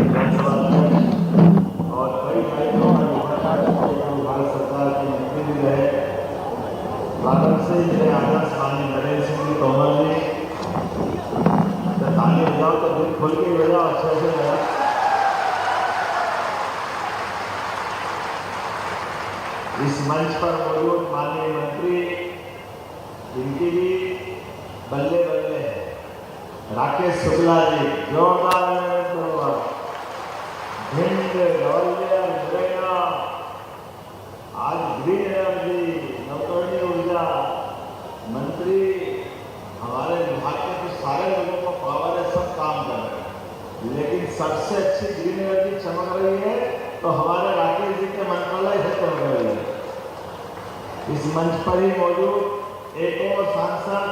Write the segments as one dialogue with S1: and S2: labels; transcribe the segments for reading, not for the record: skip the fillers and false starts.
S1: विधानसभा अध्यक्ष और कई दायित्वों में भारत सरकार के मंत्री भी रहे। भारत से मेरे आदर्श माननीय नरेंद्र सिंह जी तोमर जी, ताली बजाओ तो दिल खोल के बजाओ, अच्छे से बजाओ। इस मंच पर मौजूद माननीय मंत्री, जिनकी भी बल्ले बल्ले है, राकेश शुक्ला जी, जोरदार भिंड, ग्वालियर, मुरैना, आज ग्रीन एनर्जी, नवकरणीय ऊर्जा मंत्री, हमारे विभाग के तो सारे लोगों को पावर है, सब काम कर रहे हैं, लेकिन सबसे अच्छी ग्रीन एनर्जी चमक रही है तो हमारे राकेश जी के मंत्रालय से चमक रही है। इस मंच पर ही मौजूद एक और सांसद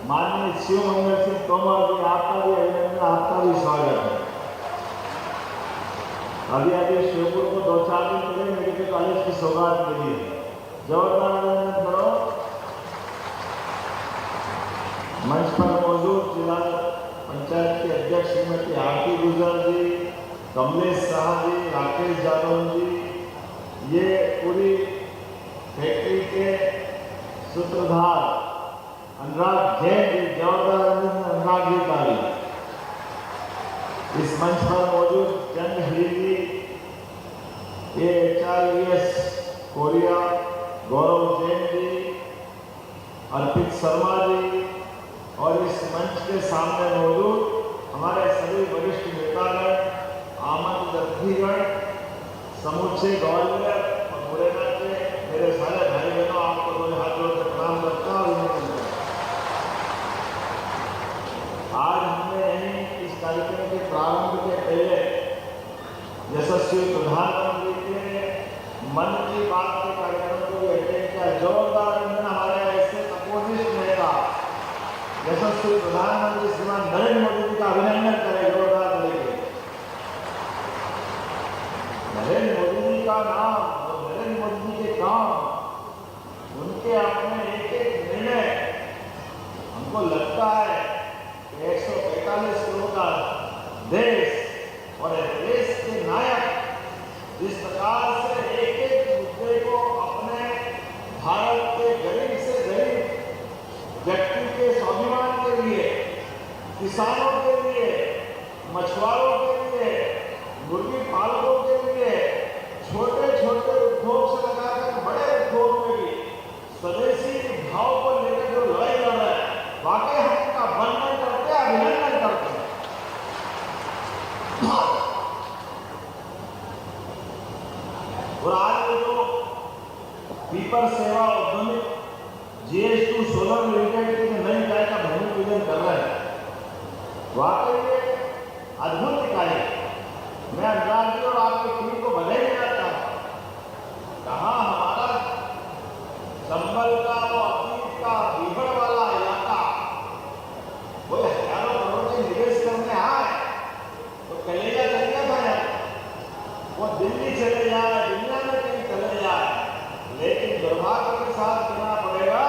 S1: माननीय शिव मंगल सिंह तोमर जी, आपका भी अभिनंदन, आपका भी स्वागत है। अभी शिवपुर को 2-4 दिन पहले मेडिकल कॉलेज की सौगात मिली है, जोरदार अभिनंदन करो। मंच पर मौजूद जिला पंचायत के अध्यक्ष श्रीमती आरती गुजर जी, कमलेश शाह जी, राकेश यादव जी, ये पूरी फैक्ट्री के सूत्रधार अनुराग जैन जी, जोरदार अनुराग जी का भी। इस मंच पर मौजूद जंग हिली, HIES कोरिया, गौरव जैन जी, अर्पित शर्मा जी, और इस मंच के सामने मौजूद हमारे सभी वरिष्ठ नेतागण, आमंत्रित अतिथिगण, समूचे ग्वालियर और मुरैना के मेरे सारे भाई बहनों, आपको दोनों हाथ जोड़कर प्रणाम करता हूँ। आज हमने यहीं इस कार्यक्रम के प्रारंभ के पहले यशस्वी प्रधानमंत्री के मन की बात के कार्यक्रम को भी अटेंड किया। जोरदार अभिनंदन हमारे ऐसे तपोनिष्ठ नेता यशस्वी प्रधानमंत्री श्रीमान नरेंद्र मोदी जी का अभिनंदन करें, जोरदार करेंगे। नरेंद्र मोदी जी का नाम, नरेंद्र मोदी जी के काम, उनके अपने एक एक निर्णय, हमको लगता है 145 करोड़ का देश और देश के नायक जिस प्रकार से एक एक मुद्दे को अपने भारत के गरीब से गरीब व्यक्ति के स्वाभिमान के लिए, किसानों के लिए, मछुआरों के लिए, मुर्गी पालकों के लिए, छोटे छोटे उद्योग से लगाकर बड़े उद्योग में भी स्वदेशी भाव को लेकर जो लड़ाई लड़ रहे हैं, वाकई हम उनका वंदन करते हैं, अभिनंदन करते हैं। और आज जो पीपर सेवा उद्यमिक GS2 सोलर लिमिटेड की नई इकाई का भूमि पूजन कर रहे हैं, वाकई ये अद्भुत इकाई है। मैं अनुराग जी और आपकी टीम को बधाई देना चाहता हूँ। कहाँ हमारा संबल का वो अतीत का बीहड़ वाला इलाका, वो हजारों करोड़ के निवेश करने आए तो कलेजा चल गया था यार, वो दिल्ली चले जाए, दुनिया में कहीं चले जाए, लेकिन दुर्भाग्य के साथ कहना पड़ेगा,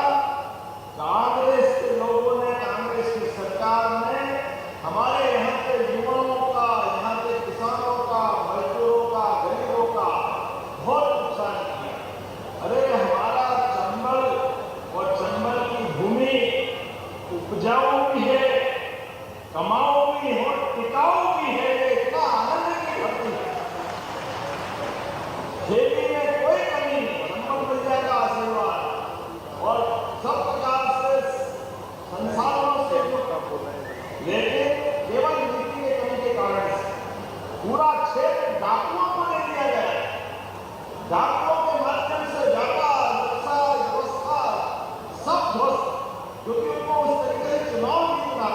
S1: कांग्रेस के लोगों ने, कांग्रेस की सरकार ने हमारे यहाँ के युवाओं का, यहाँ के किसानों का, मजदूरों का, गरीबों का बहुत नुकसान किया। अरे हमारा चंबल और चंबल की भूमि उपजाऊ भी है, कमाऊ भी है, टिकाऊ भी है, इतना आनंद की धरती है। खेती में कोई कमी नहीं, चंबल प्रजा का आशीर्वाद और सब प्रकार से संसाधनों से, लेकिन केवल नीति के कमी के कारण पूरा क्षेत्र डाकुओं को दे दिया गया। डाकुओं के माध्यम से व्यापार, व्यवस्था सब ध्वस्त, क्योंकि उनको उस तरीके से चुनाव नहीं चुना।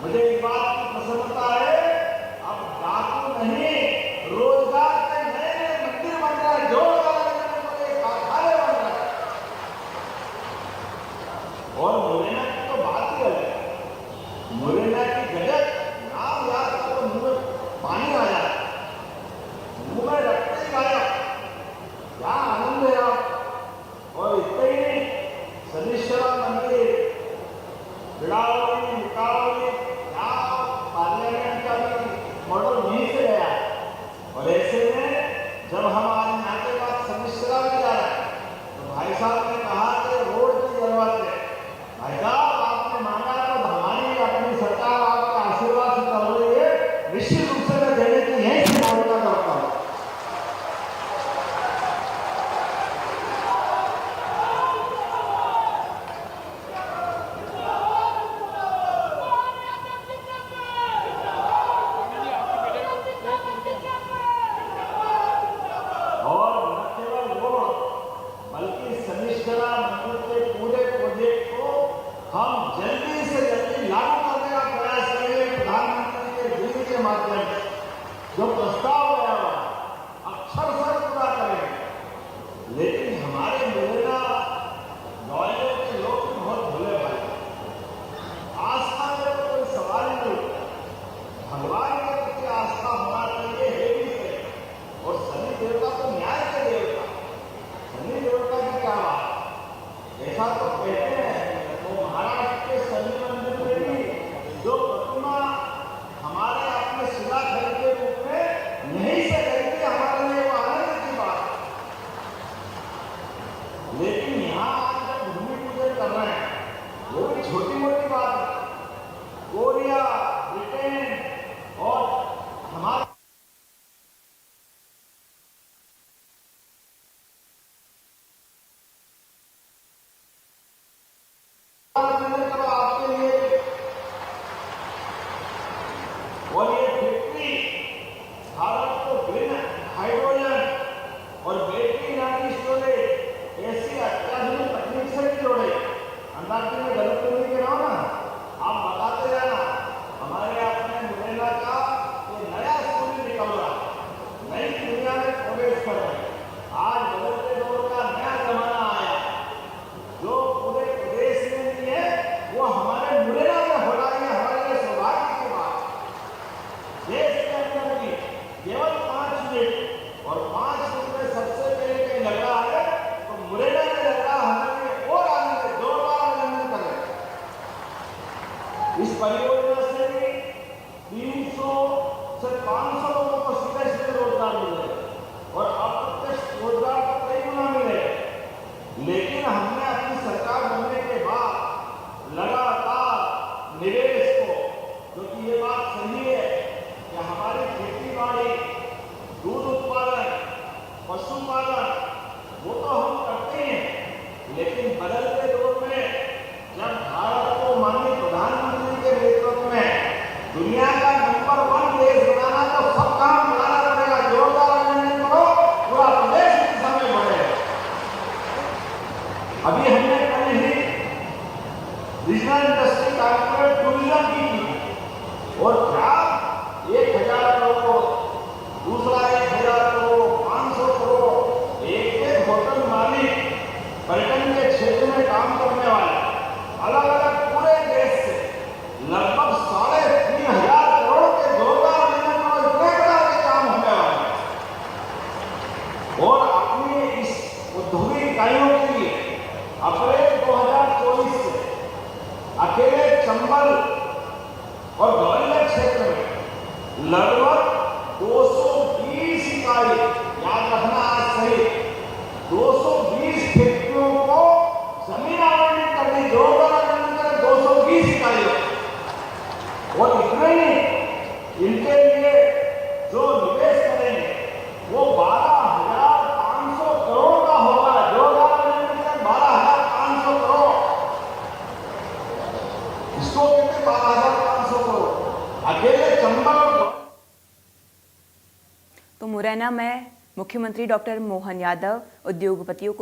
S1: मुझे इस बात की प्रसन्नता है, अब डाकू नहीं, रोजगार के नए नए मंदिर बन रहे हैं, जोरदार कारखाने बन रहे हैं। और मुरैना की तो बात ही अलग है। मुरैना की गजब नाम याद करो, मुंह में पानी आ जाए, मुंह में रखते ही आया, क्या आनंद है आप। और इतना ही नहीं, सदीश्वरा मंदिर, बिड़ावली, मुकावली, क्या केवल 5 मिनट, और 5 मिनट में सबसे पहले कहीं लग रहा है तो मुरैना में लग रहा हमें और आगे जोरदार अभिनंदन कर रहे हैं। इस परियोजना से भी 300 से 500 लोगों को सीधे सीधे रोजगार मिलेगा और अप्रत्यक्ष रोजगार तो कई गुना मिलेगा। लेकिन हमने अपनी सरकार बनने के बाद लगातार निवेश को, क्योंकि ये बात सही है कि हमारी खेती बाड़ी, दूध उत्पादन, पशुपालन वो तो हम करते हैं, लेकिन बदलते दौर में जब भारत को माननीय प्रधानमंत्री के नेतृत्व में दुनिया का नंबर 1 देश बनाना तो सब काम बनाना पड़ेगा। जोरदार अभिनंदन करो, पूरा प्रदेश इस समय बढ़े। अभी हमने कल ही रीजनल इंडस्ट्री कॉर्पोरेट टूरिज्म की और क्या 1000 करोड़, दूसरा 1000 करोड़, 500 करोड़, एक होटल मालिक पर्यटन के क्षेत्र में काम करने वाले अलग अलग पूरे देश से लगभग 3500 करोड़ के जोरदार अभिनंदन और इतने बड़ा के काम होने वाले हैं। और अपनी इस औद्योगिक इकाइयों के लिए अप्रैल 2024 से अकेले चंबल और ग्वालियर क्षेत्र में लगभग 220 इकाई, याद रखना आज सही, 220 फैक्ट्रियों को जमीन आवंटित कर दी। जोरदार अभिनंदन, 220 इकाइयों। और इतना ही, इनके लिए जो निवेश करेंगे वो 12,500 करोड़ का होगा। जोरदार अभिनंदन, 12,500 करोड़। इसको कहते 12,500 करोड़ अकेले चंबल।
S2: तो मुरैना में मुख्यमंत्री डॉक्टर मोहन यादव उद्योगपतियों को